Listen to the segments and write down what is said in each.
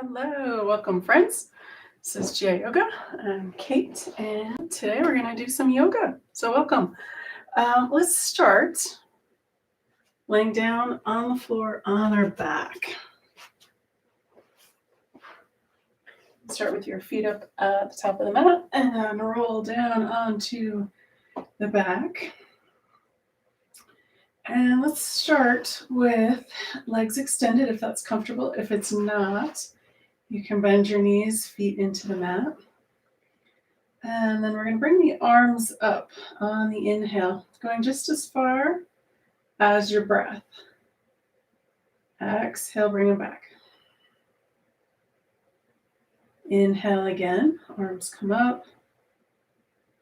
Hello, welcome friends. This is Jia Yoga. I'm Kate, and today we're going to do some yoga. So welcome. Let's start laying down on the floor on our back. Start with your feet up at the top of the mat and roll down onto the back. And let's start with legs extended if that's comfortable. If it's not, you can bend your knees, feet into the mat. And then we're going to bring the arms up on the inhale, going just as far as your breath. Exhale, bring them back. Inhale again, arms come up,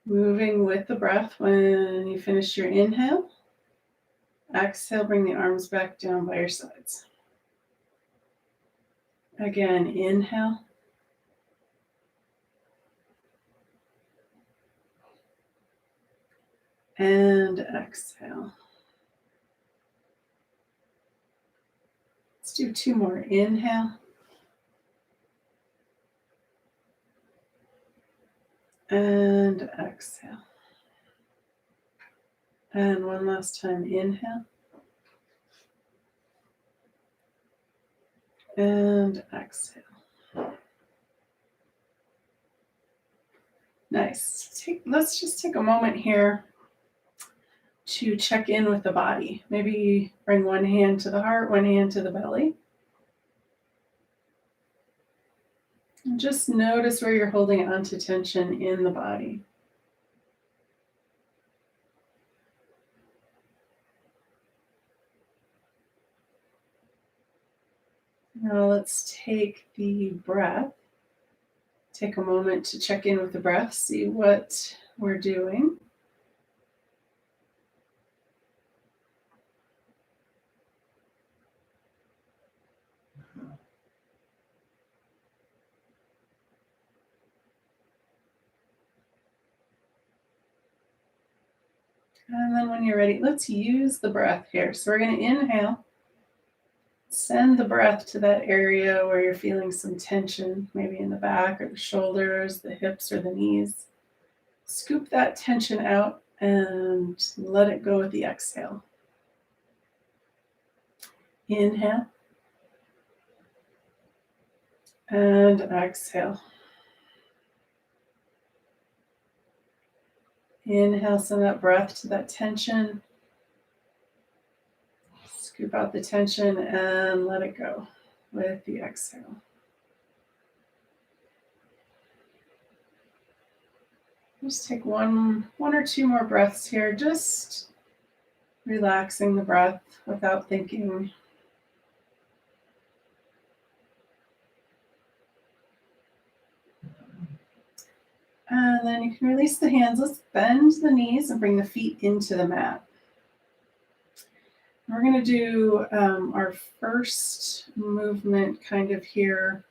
moving with the breath. When you finish your inhale, exhale, bring the arms back down by your sides. Again, inhale. And exhale. Let's do two more. Inhale. And exhale. And one last time. Inhale. And exhale. Nice. Let's just take a moment here to check in with the body. Maybe bring one hand to the heart, one hand to the belly. And just notice where you're holding on to tension in the body. Now let's take the breath. Take a moment to check in with the breath, see what we're doing. And then when you're ready, let's use the breath here. So we're going to inhale. Send the breath to that area where you're feeling some tension, maybe in the back or the shoulders, the hips or the knees. Scoop that tension out and let it go with the exhale. Inhale. And exhale. Inhale, send that breath to that tension. Scoop out the tension and let it go with the exhale. Just take one or two more breaths here, just relaxing the breath without thinking. And then you can release the hands. Let's bend the knees and bring the feet into the mat. We're going to do our first movement kind of here,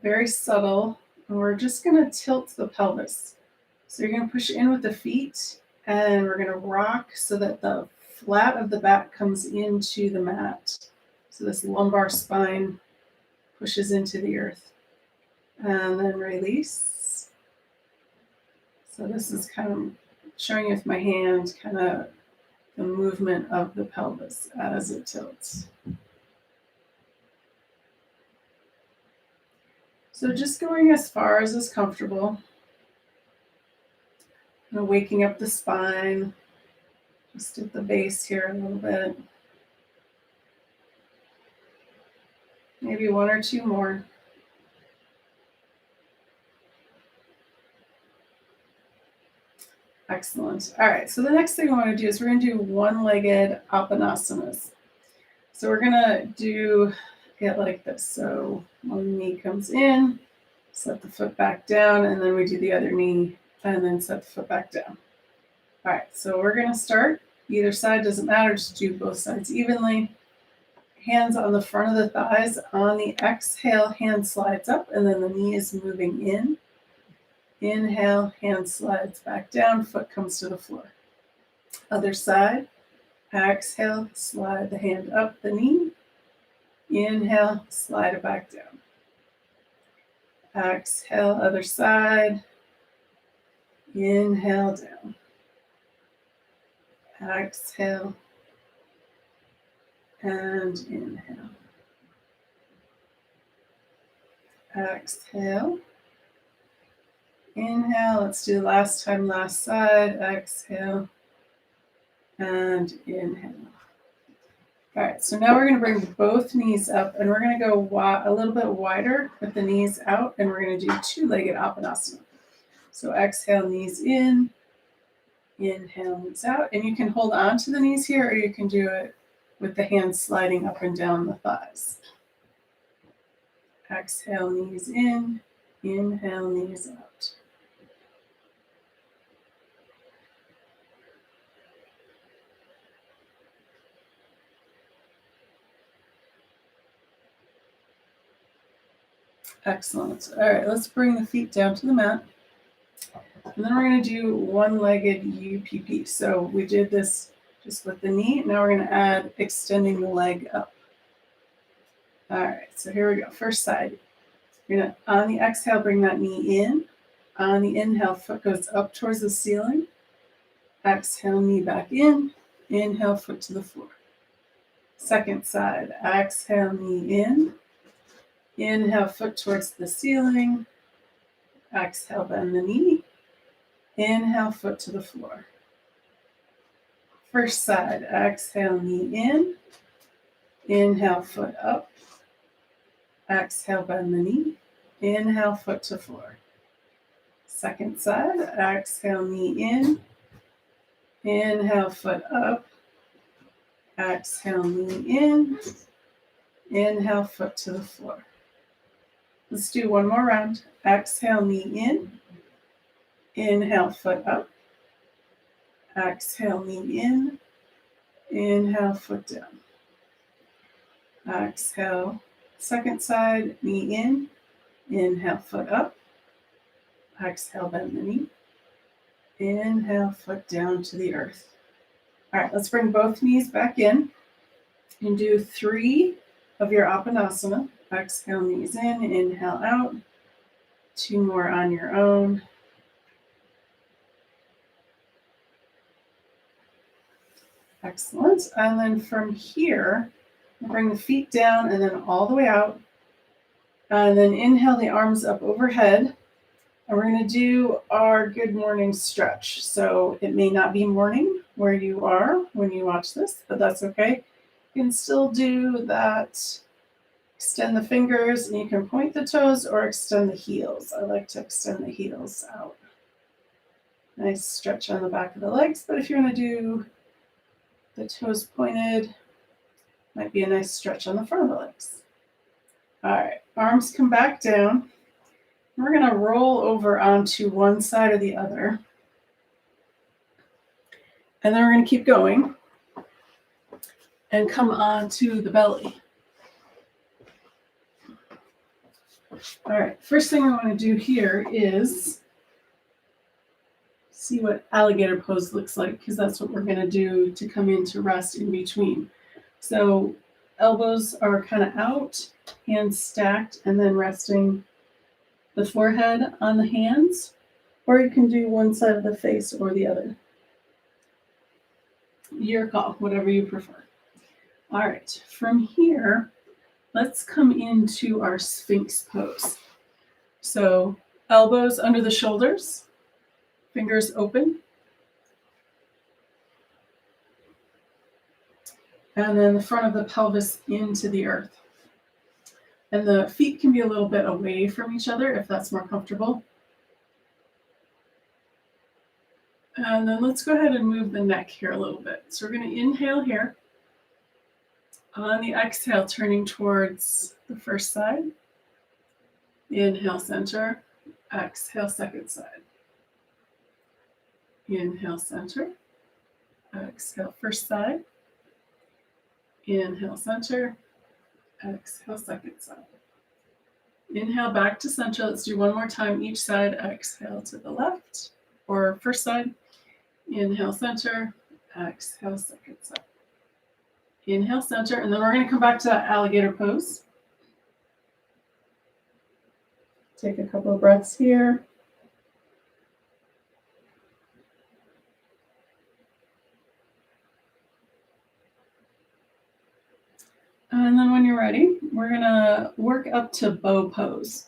very subtle. And we're just going to tilt the pelvis. So you're going to push in with the feet, and we're going to rock so that the flat of the back comes into the mat. So this lumbar spine pushes into the earth. And then release. So this is kind of showing you with my hand, kind of the movement of the pelvis as it tilts. So just going as far as is comfortable. Waking up the spine, just at the base here a little bit. Maybe one or two more. Excellent. All right, so the next thing I want to do is we're going to do one-legged apanasanas. So we're going to do it like this. So one knee comes in, set the foot back down, and then we do the other knee and then set the foot back down. All right, so we're going to start. Either side, doesn't matter, just do both sides evenly. Hands on the front of the thighs. On the exhale, hand slides up, and then the knee is moving in. Inhale, hand slides back down, foot comes to the floor. Other side. Exhale, slide the hand up the knee. Inhale, slide it back down. Exhale, other side. Inhale down. Exhale and inhale. Exhale. Inhale. Let's do last time, last side. Exhale and inhale. All right, so now we're going to bring both knees up and we're going to go a little bit wider with the knees out, and we're going to do two-legged Apanasana. So exhale, knees in, inhale, knees out. And you can hold on to the knees here, or you can do it with the hands sliding up and down the thighs. Exhale, knees in, inhale, knees out. Excellent. All right, let's bring the feet down to the mat. And then we're going to do one-legged UPP. So we did this just with the knee. Now we're going to add extending the leg up. All right, so here we go. First side. You're going to, on the exhale, bring that knee in. On the inhale, foot goes up towards the ceiling. Exhale, knee back in. Inhale, foot to the floor. Second side. Exhale, knee in. Inhale, foot towards the ceiling. Exhale, bend the knee. Inhale, foot to the floor. First side. Exhale, knee in. Inhale, foot up. Exhale, bend the knee. Inhale, foot to floor. Second side. Exhale, knee in. Inhale, foot up. Exhale, knee in. Inhale, foot to the floor. Let's do one more round. Exhale, knee in. Inhale, foot up. Exhale, knee in. Inhale, foot down. Exhale, second side, knee in. Inhale, foot up. Exhale, bend the knee. Inhale, foot down to the earth. All right, let's bring both knees back in and do 3 of your Apanasana. Exhale, knees in, inhale out. 2 more on your own. Excellent. And then from here, bring the feet down and then all the way out. And then inhale the arms up overhead. And we're going to do our good morning stretch. So it may not be morning where you are when you watch this, but that's okay. You can still do that. Extend the fingers, and you can point the toes or extend the heels. I like to extend the heels out. Nice stretch on the back of the legs, but if you want to do the toes pointed, might be a nice stretch on the front of the legs. All right, arms come back down. We're going to roll over onto one side or the other. And then we're going to keep going and come onto the belly. All right, first thing I want to do here is see what alligator pose looks like, because that's what we're going to do to come into rest in between. So elbows are kind of out, hands stacked, and then resting the forehead on the hands, or you can do one side of the face or the other. Your call, whatever you prefer. All right, from here, let's come into our Sphinx pose. So elbows under the shoulders, fingers open. And then the front of the pelvis into the earth. And the feet can be a little bit away from each other if that's more comfortable. And then let's go ahead and move the neck here a little bit. So we're going to inhale here. On the exhale, turning towards the first side. Inhale, center. Exhale, second side. Inhale, center. Exhale, first side. Inhale, center. Exhale, second side. Inhale, back to center. Let's do one more time each side. Exhale to the left or first side. Inhale, center. Exhale, second side. Inhale, center. And then we're going to come back to that alligator pose. Take a couple of breaths here. And then when you're ready, we're gonna work up to bow pose.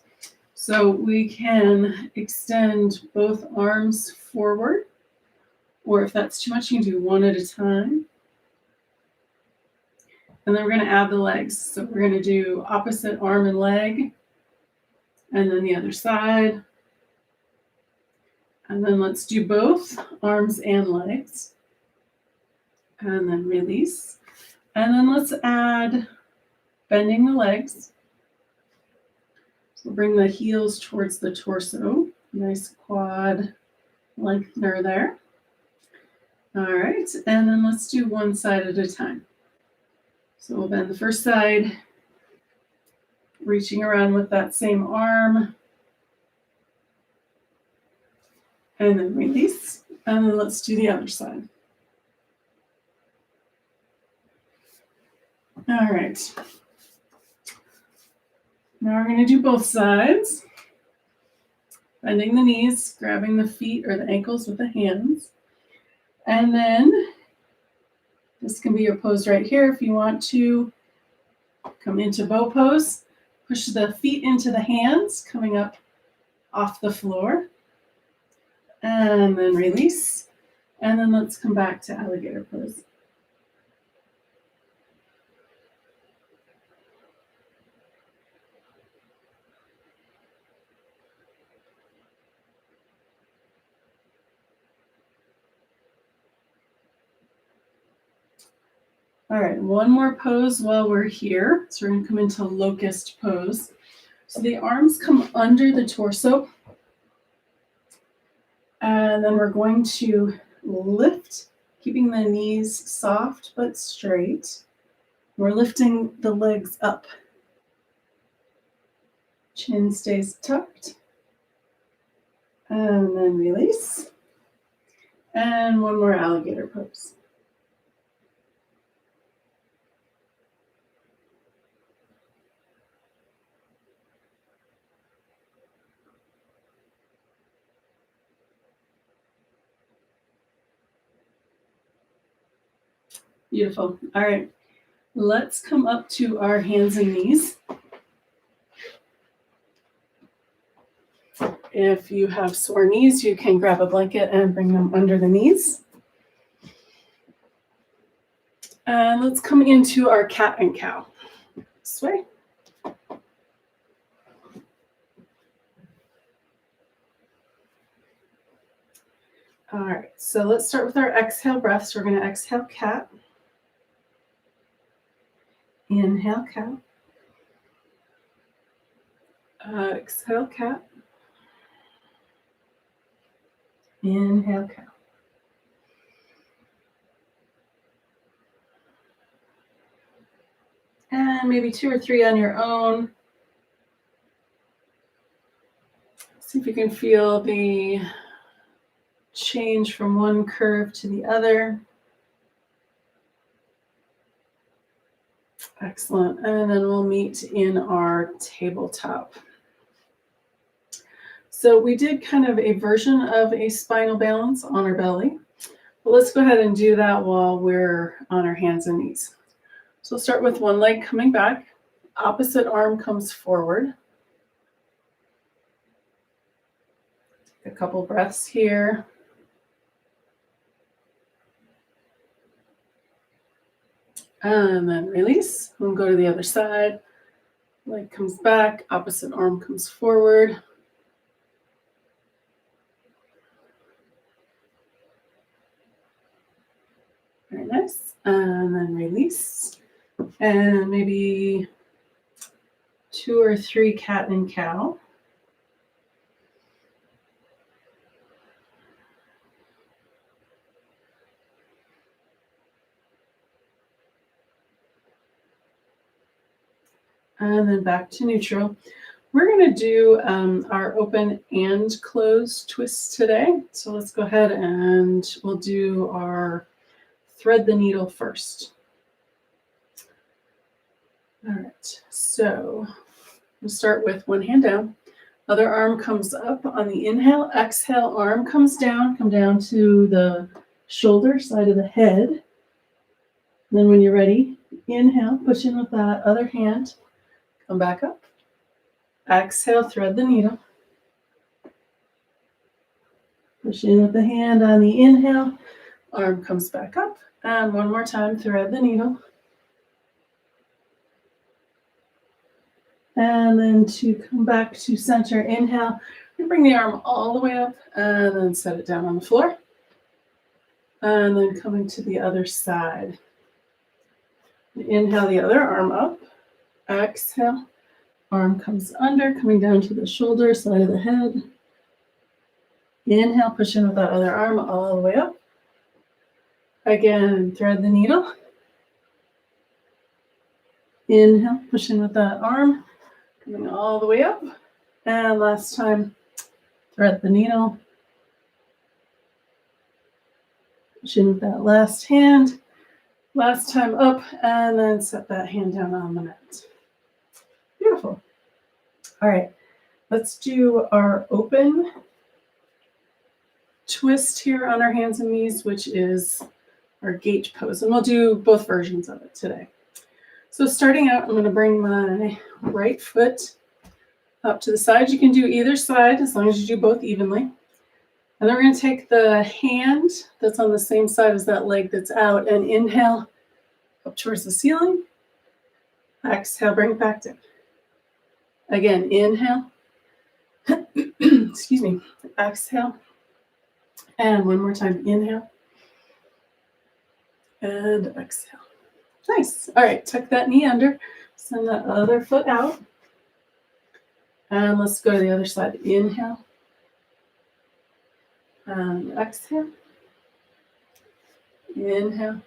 So we can extend both arms forward, or if that's too much, you can do one at a time. And then we're gonna add the legs. So we're gonna do opposite arm and leg, and then the other side. And then let's do both arms and legs. And then release. And then let's add bending the legs. So bring the heels towards the torso. Nice quad lengthener there. All right, and then let's do one side at a time. So we'll bend the first side, reaching around with that same arm. And then release. And then let's do the other side. All right. Now we're going to do both sides. Bending the knees, grabbing the feet or the ankles with the hands. And then this can be your pose right here. If you want to come into bow pose, push the feet into the hands, coming up off the floor. And then release. And then let's come back to alligator pose. All right, one more pose while we're here. So we're going to come into locust pose. So the arms come under the torso. And then we're going to lift, keeping the knees soft but straight. We're lifting the legs up. Chin stays tucked. And then release. And one more alligator pose. Beautiful. All right, let's come up to our hands and knees. If you have sore knees, you can grab a blanket and bring them under the knees. And let's come into our cat and cow. This way. All right, so let's start with our exhale breaths. We're going to exhale cat. Inhale cow. Exhale cat. Inhale cow. And maybe 2 or 3 on your own. See if you can feel the change from one curve to the other. Excellent. And then we'll meet in our tabletop. So we did kind of a version of a spinal balance on our belly. But let's go ahead and do that while we're on our hands and knees. So we'll start with one leg coming back. Opposite arm comes forward. Take a couple breaths here. And then release. We'll go to the other side. Leg comes back. Opposite arm comes forward. Very nice. And then release. And maybe 2 or 3 cat and cow. And then back to neutral. We're going to do our open and close twist today. So let's go ahead and we'll do our thread the needle first. All right, so we'll start with one hand down, Other arm comes up on the inhale. Exhale, arm comes down. Come down to the shoulder side of the head. Then when you're ready, inhale, push in with that other hand. Come back up. Exhale, thread the needle. Push in with the hand on the inhale. Arm comes back up. And one more time, thread the needle. And then to come back to center, inhale. You bring the arm all the way up and then set it down on the floor. And then coming to the other side. Inhale the other arm up. Exhale. Arm comes under, coming down to the shoulder, side of the head. Inhale, push in with that other arm all the way up. Again, thread the needle. Inhale, push in with that arm, coming all the way up. And last time, thread the needle. Push in with that last hand. Last time up, and then set that hand down on the mat. Beautiful. All right, let's do our open twist here on our hands and knees, which is our gate pose. And we'll do both versions of it today. So starting out, I'm going to bring my right foot up to the side. You can do either side as long as you do both evenly. And then we're going to take the hand that's on the same side as that leg that's out and inhale up towards the ceiling. Exhale, bring it back down. Again, inhale. Excuse me. Exhale. And one more time, inhale. And exhale. Nice. All right, tuck that knee under. Send that other foot out. And let's go to the other side. Inhale. And exhale. Inhale.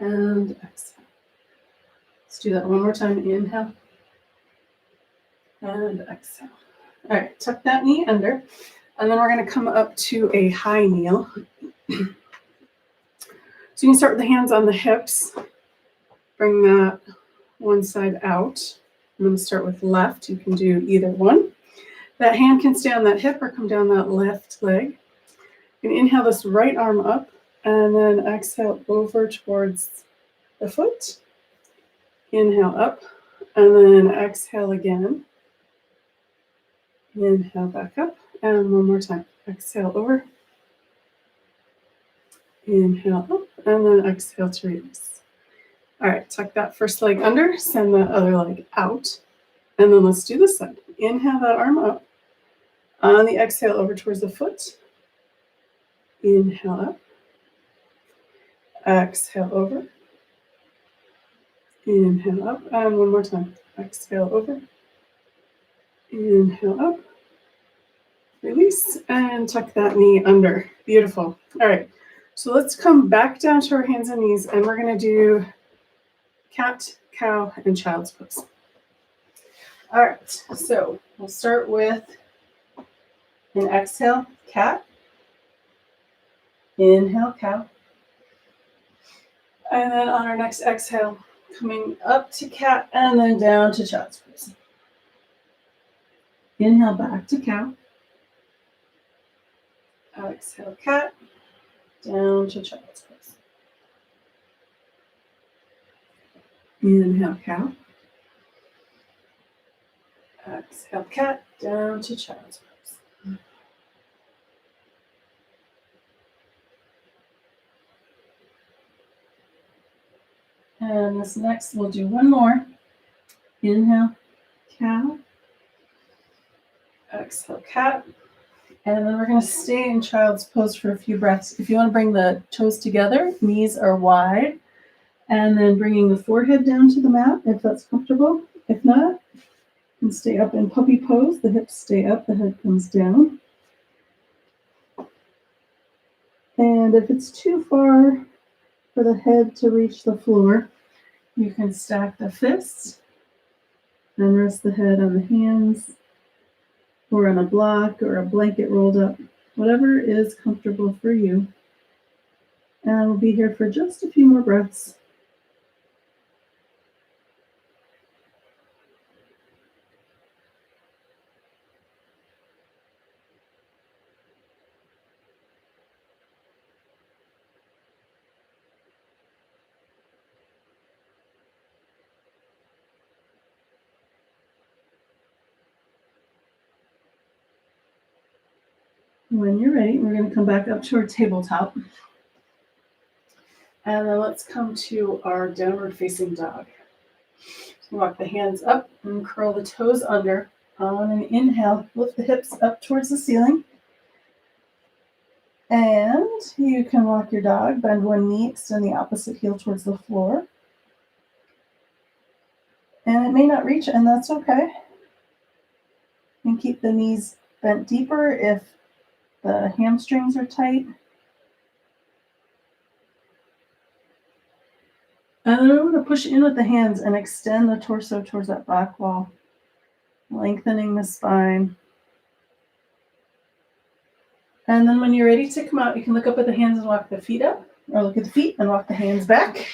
And exhale. Let's do that one more time. Inhale. And exhale. All right, tuck that knee under. And then we're going to come up to a high kneel. So you can start with the hands on the hips. Bring that one side out. I'm going to start with left. You can do either one. That hand can stay on that hip or come down that left leg. You can inhale this right arm up and then exhale over towards the foot. Inhale up and then exhale again. Inhale back up and one more time. Exhale over. Inhale up and then exhale to release. All right, tuck that first leg under, send that other leg out. And then let's do this side. Inhale that arm up. On the exhale over towards the foot. Inhale up. Exhale over. Inhale up. And one more time. Exhale over. Inhale up. Release and tuck that knee under. Beautiful. All right. So let's come back down to our hands and knees and we're going to do cat, cow, and child's pose. All right. So we'll start with an exhale, cat. Inhale, cow. And then on our next exhale, coming up to cat and then down to child's pose. Inhale back to cow. Exhale, cat. Down to child's pose. Inhale, cow. Exhale, cat. Down to child's pose. And this next, we'll do one more. Inhale, cow. Exhale, cat. And then we're going to stay in child's pose for a few breaths. If you want to bring the toes together, knees are wide. And then bringing the forehead down to the mat, if that's comfortable. If not, you can stay up in puppy pose. The hips stay up, the head comes down. And if it's too far for the head to reach the floor, you can stack the fists and rest the head on the hands or on a block or a blanket rolled up, whatever is comfortable for you. And we'll be here for just a few more breaths. When you're ready, we're going to come back up to our tabletop. And then let's come to our downward facing dog. Walk the hands up and curl the toes under. On an inhale, lift the hips up towards the ceiling. And you can walk your dog, bend one knee, extend the opposite heel towards the floor. And it may not reach, and that's okay. You can keep the knees bent deeper if the hamstrings are tight. And then we're going to push in with the hands and extend the torso towards that back wall, lengthening the spine. And then when you're ready to come out, you can look up at the hands and walk the feet up, or look at the feet and walk the hands back.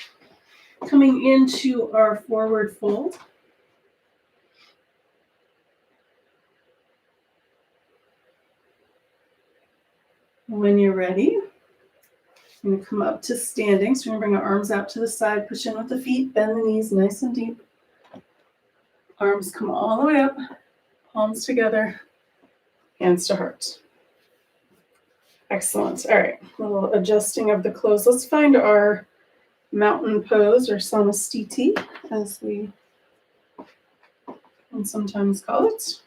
Coming into our forward fold. When you're ready, I'm going to come up to standing. So we're going to bring our arms out to the side, push in with the feet, bend the knees nice and deep. Arms come all the way up, palms together, hands to heart. Excellent. All right, a little adjusting of the clothes. Let's find our mountain pose, or samastiti, as we can sometimes call it.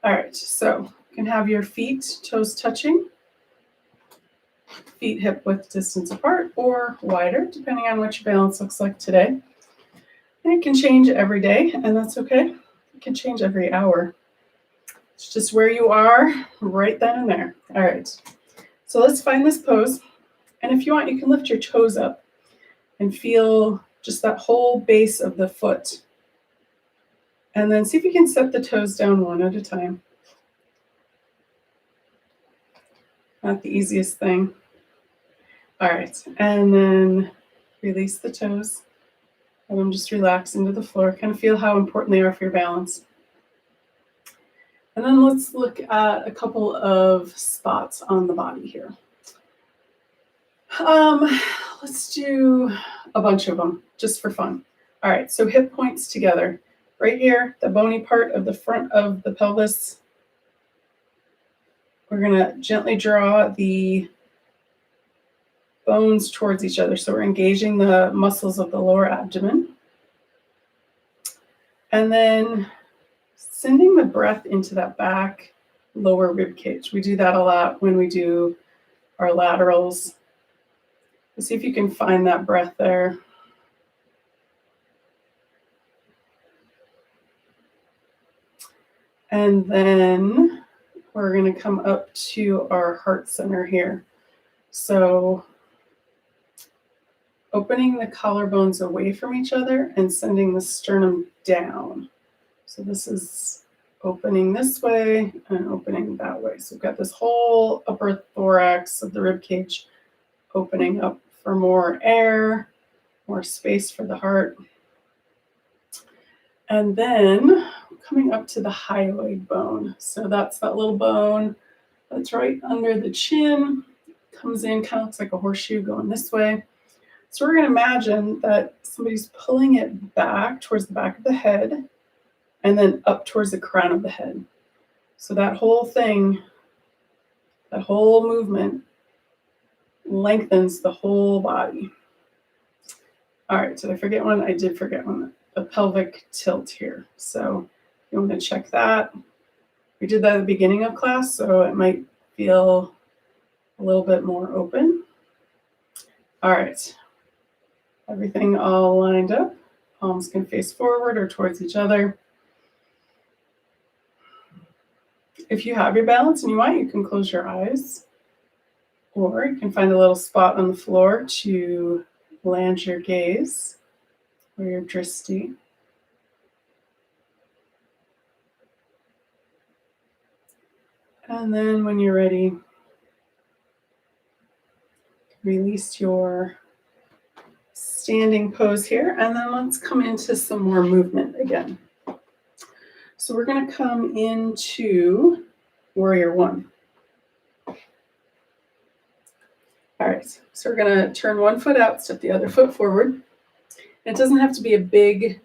All right, so you can have your feet, toes touching, feet hip width distance apart or wider, depending on what your balance looks like today. And it can change every day, and that's okay. It can change every hour. It's just where you are right then and there. All right, so let's find this pose. And if you want, you can lift your toes up and feel just that whole base of the foot. And then see if you can set the toes down one at a time. Not the easiest thing. All right, and then release the toes. Let them just relax into the floor. Kind of feel how important they are for your balance. And then let's look at a couple of spots on the body here. Let's do a bunch of them just for fun. All right, so hip points together. Right here, the bony part of the front of the pelvis. We're going to gently draw the bones towards each other. So we're engaging the muscles of the lower abdomen. And then sending the breath into that back lower rib cage. We do that a lot when we do our laterals. Let's see if you can find that breath there. And then we're going to come up to our heart center here. So opening the collarbones away from each other and sending the sternum down. So this is opening this way and opening that way. So we've got this whole upper thorax of the rib cage opening up for more air, more space for the heart. And then coming up to the hyoid bone. So that's that little bone that's right under the chin, comes in, kind of looks like a horseshoe going this way. So we're going to imagine that somebody's pulling it back towards the back of the head and then up towards the crown of the head. So that whole thing, that whole movement lengthens the whole body. All right, did I forget one? I did forget one. The pelvic tilt here. So you want to check that. We did that at the beginning of class, so it might feel a little bit more open. All right, everything all lined up. Palms can face forward or towards each other. If you have your balance and you want, you can close your eyes, or you can find a little spot on the floor to land your gaze or your drishti. And then when you're ready, release your standing pose here, and then let's come into some more movement again. So we're going to come into warrior one. All right, so we're going to turn one foot out, step the other foot forward. It doesn't have to be a big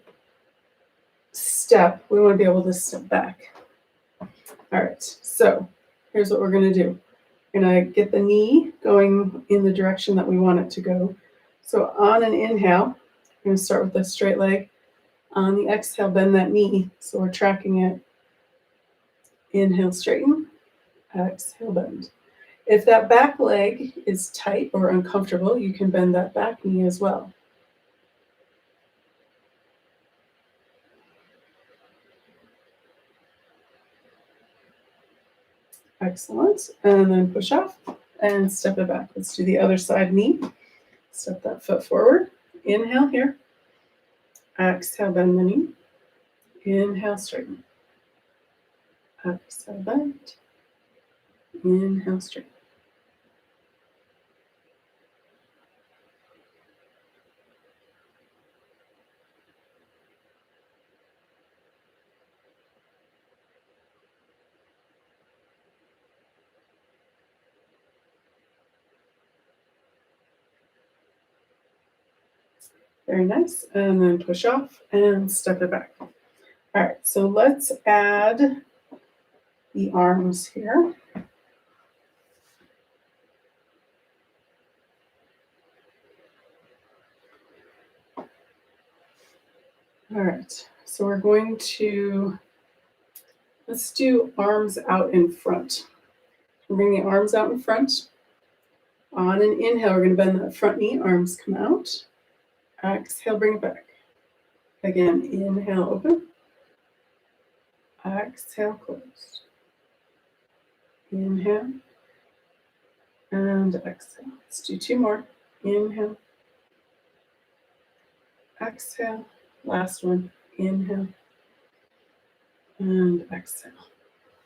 step. We want to be able to step back. All right, so here's what we're going to do. We're going to get the knee going in the direction that we want it to go. So on an inhale, we're going to start with the straight leg. On the exhale, bend that knee. So we're tracking it. Inhale, straighten. Exhale, bend. If that back leg is tight or uncomfortable, you can bend that back knee as well. Excellent. And then push off and step it back. Let's do the other side knee. Step that foot forward. Inhale here. Exhale, bend the knee. Inhale, straighten. Exhale, bend. Inhale, straighten. Very nice. And then push off and step it back. All right, so let's add the arms here. All right, so we're going to, let's do arms out in front. Bring the arms out in front. On an inhale, we're going to bend that front knee, arms come out. Exhale, bring it back. Again, inhale, open. Exhale, close. Inhale. And exhale. Let's do two more. Inhale. Exhale. Last one. Inhale. And exhale.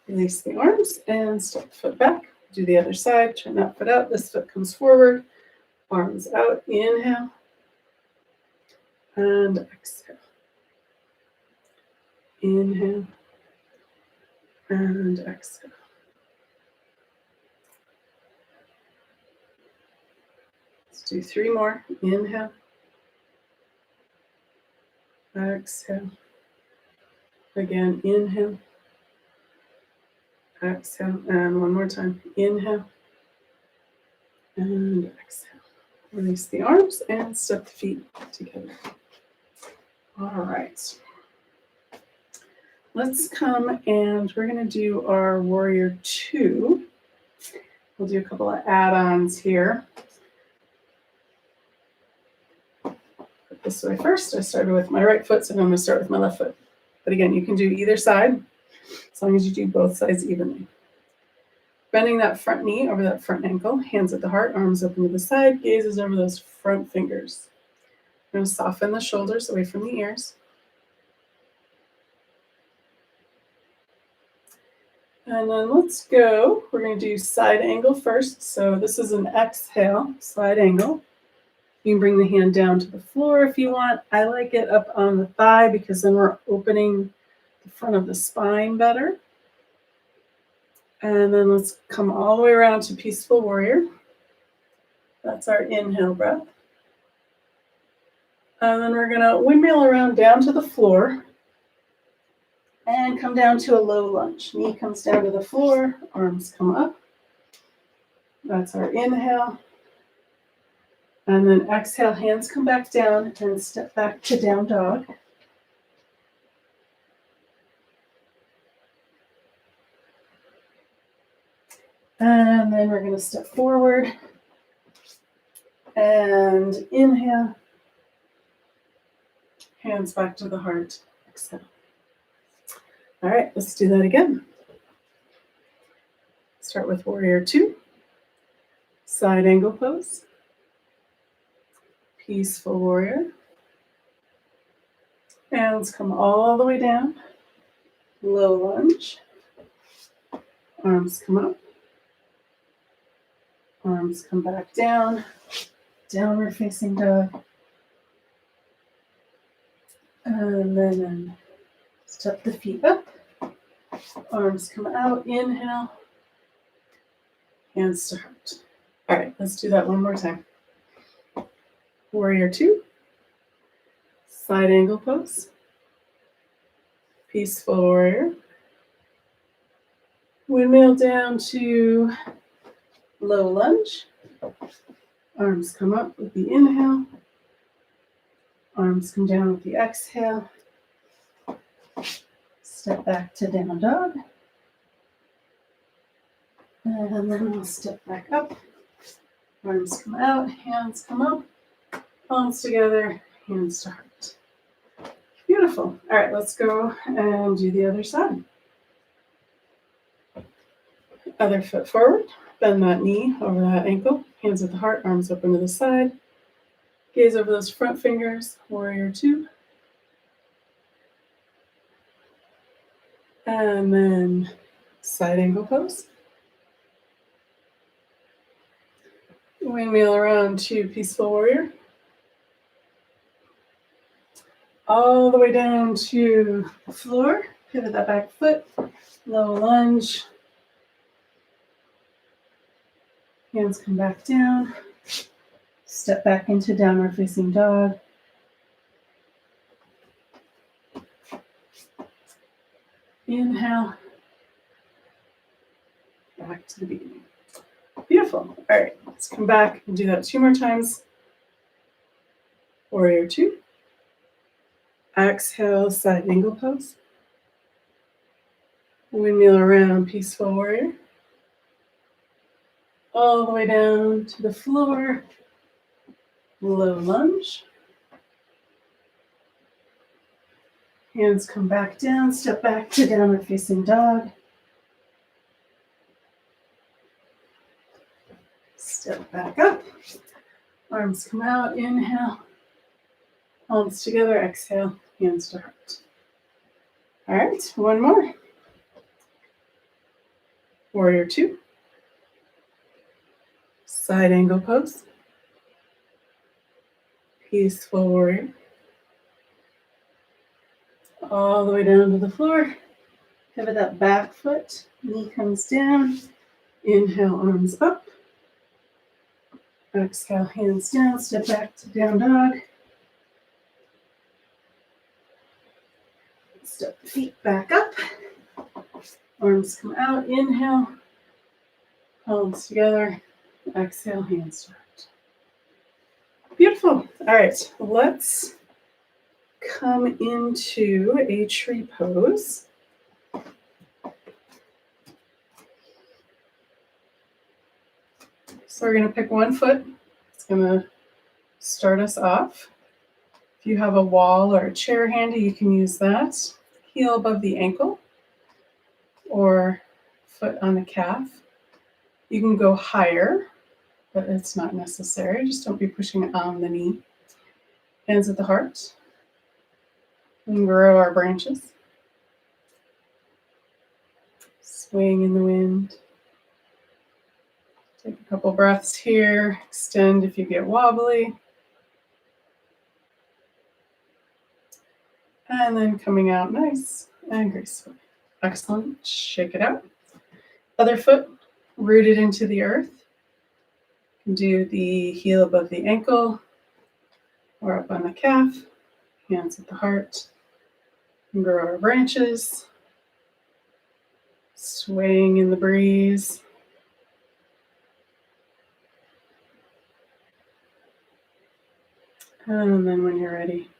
Release the arms and step the foot back. Do the other side. Turn that foot out. This foot comes forward. Arms out. Inhale. And exhale. Inhale. And exhale. Let's do three more. Inhale. Exhale. Again, inhale. Exhale. And one more time. Inhale. And exhale. Release the arms and step the feet together. All right. Let's come and we're going to do our warrior two. We'll do a couple of add-ons here. Put this way first. I started with my right foot, so I'm going to start with my left foot. But again, you can do either side as long as you do both sides evenly. Bending that front knee over that front ankle, hands at the heart, arms open to the side, gazes over those front fingers. I'm going to soften the shoulders away from the ears. And then let's go. We're going to do side angle first. So this is an exhale, side angle. You can bring the hand down to the floor if you want. I like it up on the thigh because then we're opening the front of the spine better. And then let's come all the way around to peaceful warrior. That's our inhale breath. And then we're going to windmill around down to the floor and come down to a low lunge. Knee comes down to the floor, arms come up. That's our inhale. And then exhale, hands come back down and step back to down dog. And then we're going to step forward and inhale. Hands back to the heart. Exhale. All right, let's do that again. Start with warrior two. Side angle pose. Peaceful warrior. Hands come all the way down. Low lunge. Arms come up. Arms come back down. Downward facing dog. And then step the feet up. Arms come out. Inhale. Hands to heart. All right, let's do that one more time. Warrior two. Side angle pose. Peaceful warrior. Windmill down to low lunge. Arms come up with the inhale. Arms come down with the exhale. Step back to down dog. And then we'll step back up. Arms come out, hands come up. Palms together, hands to heart. Beautiful. All right, let's go and do the other side. Other foot forward. Bend that knee over that ankle. Hands at the heart, arms open to the side. Gaze over those front fingers, warrior two. And then side angle pose. Windmill around to peaceful warrior. All the way down to the floor. Pivot that back foot. Low lunge. Hands come back down. Step back into downward facing dog. Inhale. Back to the beginning. Beautiful. All right, let's come back and do that 2 more times. Warrior two. Exhale, side angle pose. Windmill around, peaceful warrior. All the way down to the floor. Low lunge. Hands come back down, step back to downward facing dog. Step back up. Arms come out, inhale. Palms together, exhale, hands to heart. All right, one more. Warrior two. Side angle pose. Peaceful warrior. All the way down to the floor. Pivot that back foot. Knee comes down. Inhale, arms up. Exhale, hands down. Step back to down dog. Step the feet back up. Arms come out. Inhale. Palms together. Exhale, hands to heart. Beautiful. All right, let's come into a tree pose. So we're going to pick one foot. It's going to start us off. If you have a wall or a chair handy, you can use that. Heel above the ankle or foot on the calf. You can go higher, but it's not necessary. Just don't be pushing it on the knee. Hands at the heart. We can grow our branches. Swing in the wind. Take a couple breaths here. Extend if you get wobbly. And then coming out nice and graceful. Excellent. Shake it out. Other foot rooted into the earth. You can do the heel above the ankle or up on the calf. Hands at the heart. And grow our branches. Swaying in the breeze. And then when you're ready,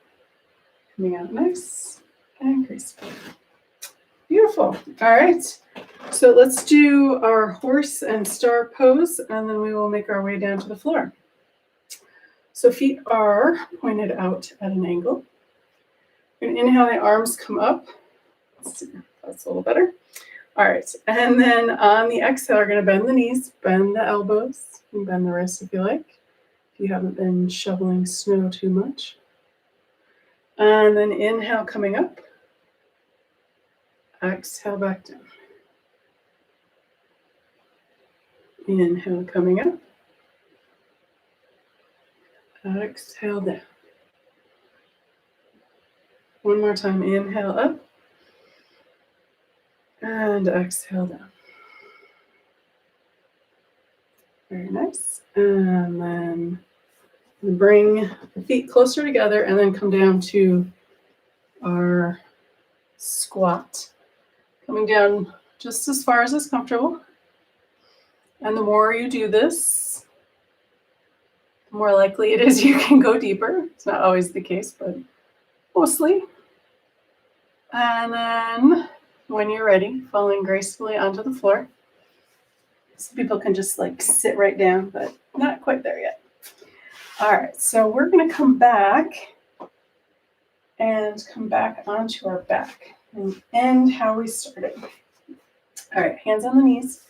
coming out nice and graceful. Beautiful. All right. So let's do our horse and star pose, and then we will make our way down to the floor. So feet are pointed out at an angle. We're going to inhale, the arms come up. Let's see, that's a little better. All right. And then on the exhale, we're going to bend the knees, bend the elbows, and bend the wrists if you like. If you haven't been shoveling snow too much. And then inhale, coming up. Exhale, back down. Inhale, coming up. Exhale, down. One more time, inhale up. And exhale down. Very nice. And then bring the feet closer together and then come down to our squat. Coming down just as far as is comfortable. And the more you do this, the more likely it is you can go deeper. It's not always the case, but mostly. And then when you're ready, falling gracefully onto the floor. Some people can just like sit right down, but not quite there yet. All right, so we're going to come back onto our back and end how we started. All right, hands on the knees,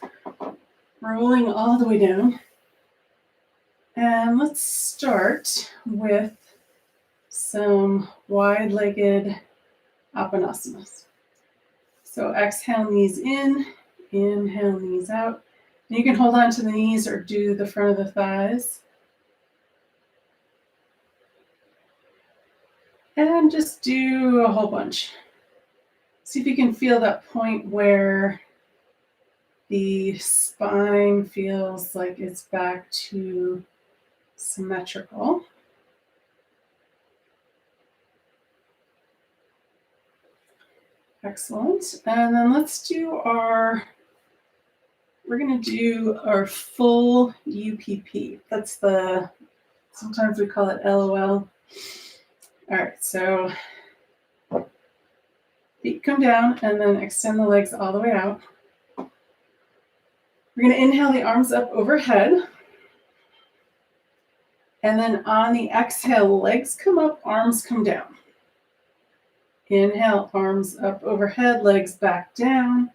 rolling all the way down. And let's start with some wide-legged apanasanas. So exhale, knees in, inhale, knees out. And you can hold on to the knees or do the front of the thighs. And just do a whole bunch. See if you can feel that point where the spine feels like it's back to symmetrical. Excellent. And then we're going to do our full UPP. Sometimes we call it LOL. All right, so feet come down and then extend the legs all the way out. We're going to inhale the arms up overhead. And then on the exhale, legs come up, arms come down. Inhale, arms up overhead, legs back down.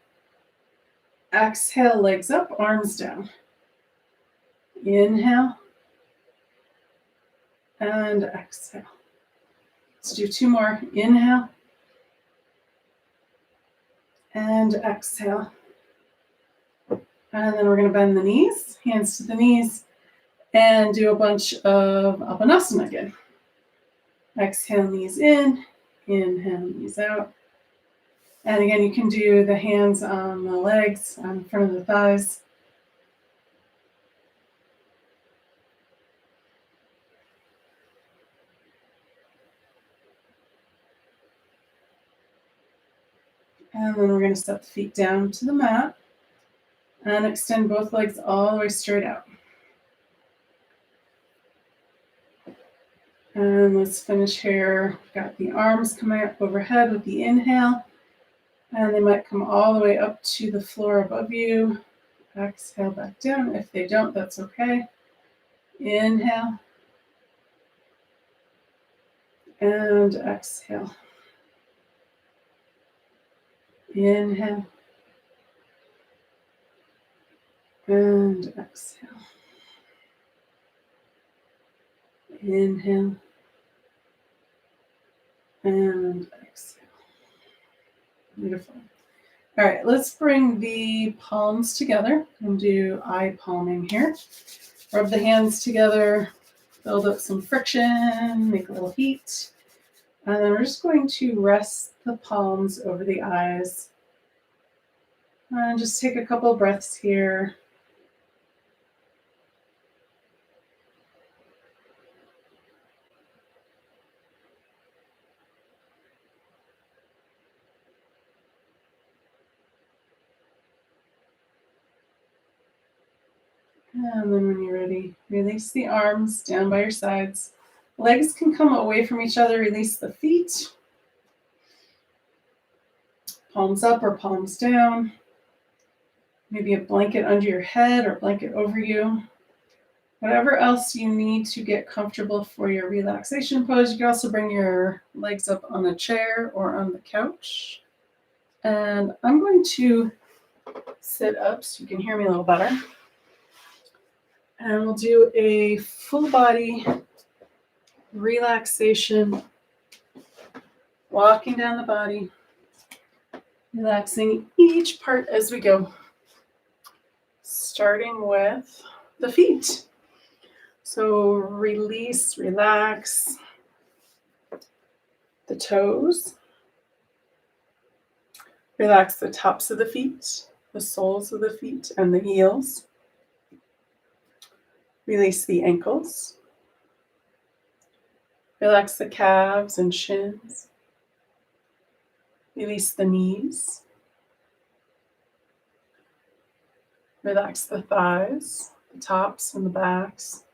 Exhale, legs up, arms down. Inhale. And exhale. Let's do two more. Inhale. And exhale. And then we're going to bend the knees, hands to the knees, and do a bunch of Apanasana again. Exhale, knees in. Inhale, knees out. And again, you can do the hands on the legs, on the front of the thighs. And then we're going to step the feet down to the mat and extend both legs all the way straight out. And let's finish here. Got the arms coming up overhead with the inhale. And they might come all the way up to the floor above you. Exhale back down. If they don't, that's okay. Inhale. And exhale. Inhale. And exhale. Inhale. And exhale. Beautiful. All right, let's bring the palms together and do eye palming here. Rub the hands together, build up some friction, make a little heat. And then we're just going to rest the palms over the eyes. And just take a couple breaths here. And then when you're ready, release the arms down by your sides. Legs can come away from each other. Release the feet. Palms up or palms down. Maybe a blanket under your head or blanket over you. Whatever else you need to get comfortable for your relaxation pose. You can also bring your legs up on a chair or on the couch. And I'm going to sit up so you can hear me a little better. And we'll do a full body relaxation, walking down the body, relaxing each part as we go, starting with the feet. So release, relax the toes, relax the tops of the feet, the soles of the feet, and the heels. Release the ankles. Relax the calves and shins. Release the knees. Relax the thighs, the tops and the backs.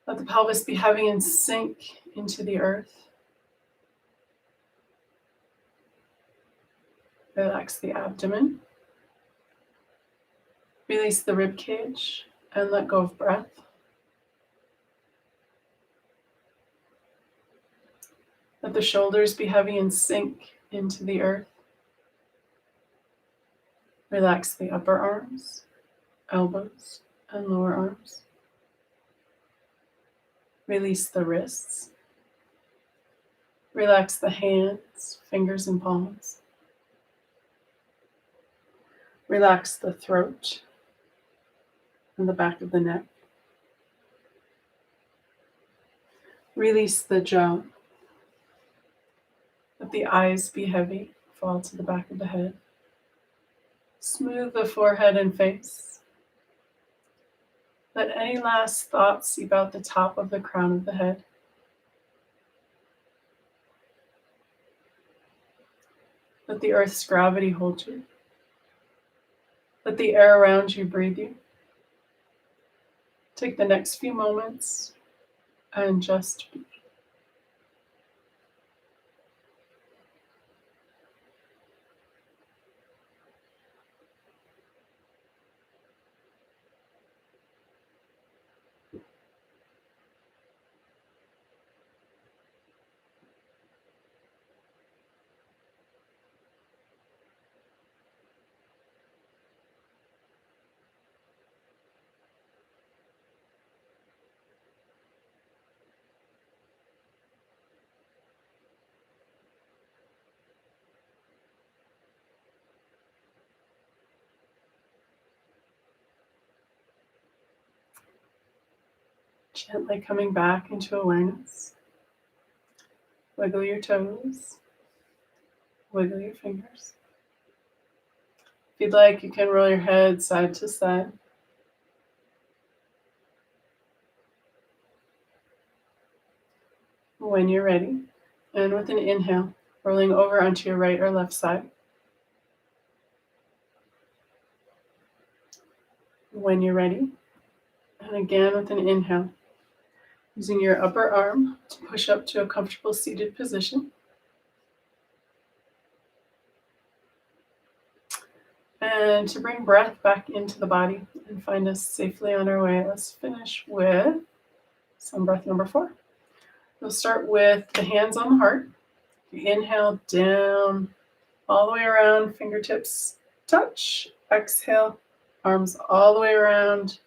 Let the pelvis be heavy and sink into the earth. Relax the abdomen. Release the rib cage and let go of breath. Let the shoulders be heavy and sink into the earth. Relax the upper arms, elbows, and lower arms. Release the wrists. Relax the hands, fingers, and palms. Relax the throat and the back of the neck. Release the jaw. Let the eyes be heavy, fall to the back of the head. Smooth the forehead and face. Let any last thoughts seep out the top of the crown of the head. Let the earth's gravity hold you. Let the air around you breathe you. Take the next few moments and just be. Gently coming back into awareness. Wiggle your toes. Wiggle your fingers. If you'd like, you can roll your head side to side. When you're ready, and with an inhale, rolling over onto your right or left side. When you're ready, and again with an inhale, using your upper arm to push up to a comfortable seated position. And to bring breath back into the body and find us safely on our way, let's finish with some breath number 4. We'll start with the hands on the heart. You inhale down, all the way around, fingertips touch. Exhale, arms all the way around,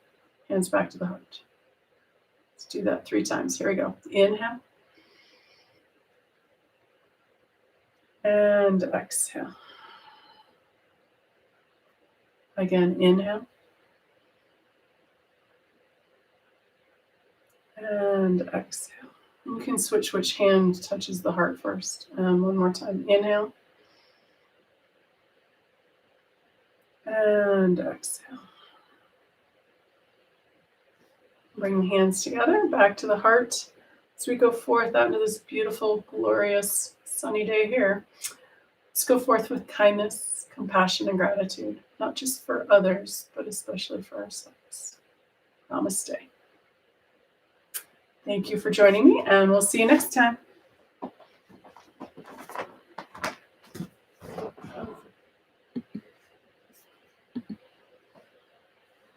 hands back to the heart. Let's do that 3 times. Here we go. Inhale. And exhale. Again, inhale. And exhale. You can switch which hand touches the heart first. One more time. Inhale. And exhale. Bring the hands together, back to the heart. As we go forth out into this beautiful, glorious, sunny day here, let's go forth with kindness, compassion, and gratitude, not just for others, but especially for ourselves. Namaste. Thank you for joining me, and we'll see you next time.